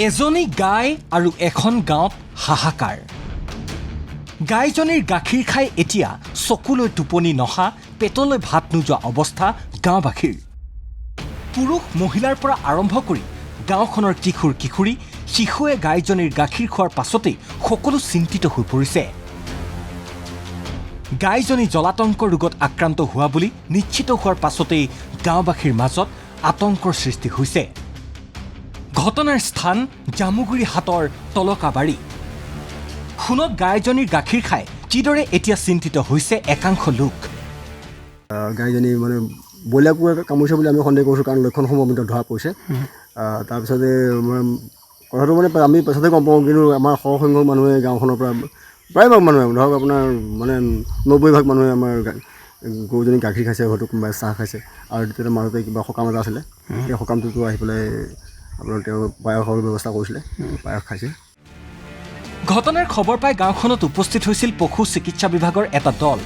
এজনী গাই আৰু এখন গাঁৱত হাহাকাৰ। গাইজনীৰ গাখীৰ খাই এতিয়া চকুলৈ টোপনি নহা, পেটলৈ ভাত নোযোৱা অৱস্থা গাঁওবাসীৰ। পুৰুষ মহিলাৰ পৰা আৰম্ভ কৰি গাঁওখনৰ কিশোৰ কিশোৰী শিশুৱে গাইজনীৰ গাখীৰ খোৱাৰ পাছতেই সকলো চিন্তিত হৈ পৰিছে। গাইজনী জলাতংক ৰোগত আক্ৰান্ত হোৱা বুলি নিশ্চিত হোৱাৰ পাছতেই গাঁওবাসীৰ মাজত আতংকৰ সৃষ্টি হৈছে। ঘটনাৰ স্থান জামুগুৰি হাটৰ তলকাবাৰী। সোণত গাইজনীৰ গাখীৰ খাই কিদৰে এতিয়া চিন্তিত হৈছে একাংশ লোক। গাইজনী মানে ব্ৰইলাৰ কুকুৰে কামুৰিছে বুলি আমি সন্দেহ কৰিছোঁ, কাৰণ লক্ষণসমূহ আমি ধৰা পৰিছে। তাৰপিছতে কথাটো মানে আমি পাছতে গম পাওঁ, কিন্তু আমাৰ সৰহসংখ্যক মানুহে গাঁওখনৰ পৰা প্ৰায়ভাগ মানুহে ধৰক আপোনাৰ মানে 90% মানুহে আমাৰ গৰুজনী গাখীৰ খাইছে, হয়তো কোনোবাই চাহ খাইছে, আৰু তেতিয়া মাজতে কিবা সকাম এটা আছিলে, সেই সকামটোতো আহি পেলাই আপোনাৰ তেওঁ পায়সৰ ব্যৱস্থা কৰিছিলে, পায়স খাইছে। ঘটনাৰ খবৰ পাই গাঁওখনত উপস্থিত হৈছিল পশু চিকিৎসা বিভাগৰ এটা দল।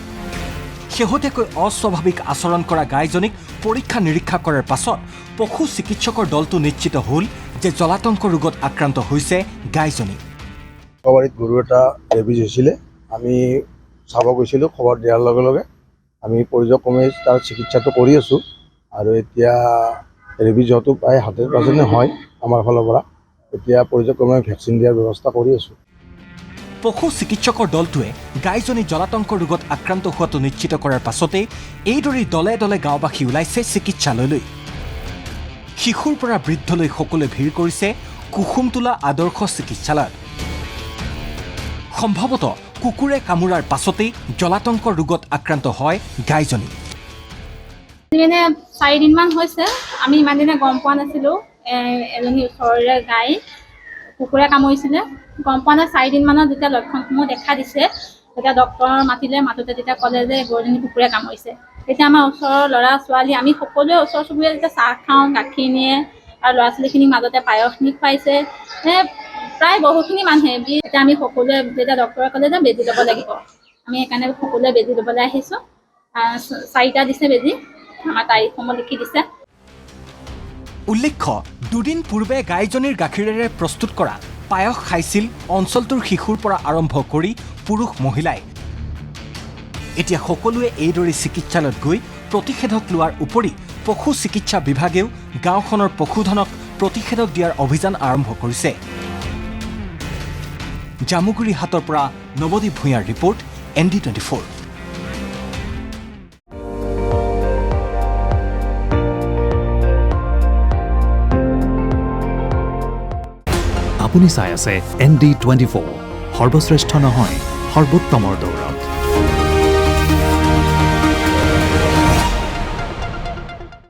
শেহতীয়াকৈ অস্বাভাৱিক আচৰণ কৰা গাইজনীক পৰীক্ষা নিৰীক্ষা কৰাৰ পাছত পশু চিকিৎসকৰ দলটো নিশ্চিত হ'ল যে জলাতংক ৰোগত আক্ৰান্ত হৈছে গাইজনী। বাৰীত গৰু এটা ৰেবিজ হৈছিলে, আমি চাব গৈছিলোঁ। খবৰ দিয়াৰ লগে লগে আমি পৰ্য্যায়ক্ৰমে তাৰ চিকিৎসাটো কৰি আছোঁ, আৰু এতিয়া ৰেবিজ হয়তো প্ৰায় 100% হয় আমাৰ ফালৰ পৰা। এতিয়া পৰ্য্যায়ক্ৰমে ভেকচিন দিয়াৰ ব্যৱস্থা কৰি আছোঁ। পশু চিকিৎসকৰ দলটোৱে গাইজনী জলাতংক ৰোগত আক্ৰান্ত হোৱাটো নিশ্চিত কৰাৰ পাছতেই এইদৰে দলে দলে গাঁওবাসী ওলাইছে চিকিৎসালয়লৈ। শিশুৰ পৰা বৃদ্ধলৈ সকলোৱে ভিৰ কৰিছে কুসুমটোলা আদৰ্শ চিকিৎসালয়ত। সম্ভৱতঃ কুকুৰে কামোৰাৰ পাছতেই জলাতংক ৰোগত আক্ৰান্ত হয় গাইজনী। মানে 4 দিনমান হৈছে, আমি ইমান দিনে গম পোৱা নাছিলোঁ। এজনী ওচৰৰে গাই কুকুৰে কামুৰিছিলে, গম পোৱা নাই। 4 দিনমানত যেতিয়া লক্ষণসমূহ দেখা দিছে, তেতিয়া ডক্টৰ মাতোতে তেতিয়া ক'লে যে গৰুজনী কুকুৰে কামুৰিছে। তেতিয়া আমাৰ ওচৰৰ ল'ৰা ছোৱালী আমি সকলোৱে ওচৰ চুবুৰীয়া যেতিয়া চাহ খাওঁ, গাখীৰ নিয়ে, আৰু ল'ৰা ছোৱালীখিনিক মাজতে পায়সখিনি খুৱাইছে। প্ৰায় বহুখিনি মানুহে এতিয়া আমি সকলোৱে যেতিয়া ডক্টৰে ক'লে যে বেজী ল'ব লাগিব, আমি সেইকাৰণে সকলোৱে বেজী ল'বলৈ আহিছোঁ। 4টা দিছে বেজী, আমাৰ তাৰিখসমূহ লিখি দিছে। উল্লেখ্য, দুদিন পূৰ্বে গাইজনীৰ গাখীৰেৰে প্ৰস্তুত কৰা পায়স খাইছিল অঞ্চলটোৰ শিশুৰ পৰা আৰম্ভ কৰি পুৰুষ মহিলাই। এতিয়া সকলোৱে এইদৰে চিকিৎসালয়ত গৈ প্ৰতিষেধক লোৱাৰ উপৰি পশু চিকিৎসা বিভাগেও গাঁওখনৰ পশুধনক প্ৰতিষেধক দিয়াৰ অভিযান আৰম্ভ কৰিছে। জামুগুৰি হাটৰ পৰা নৱদীপ ভূঞাৰ ৰিপৰ্ট, ND24। আপুনি চাই আছে ND24, সৰ্বশ্ৰেষ্ঠ নহয় সৰ্বোত্তমৰ দৌৰা।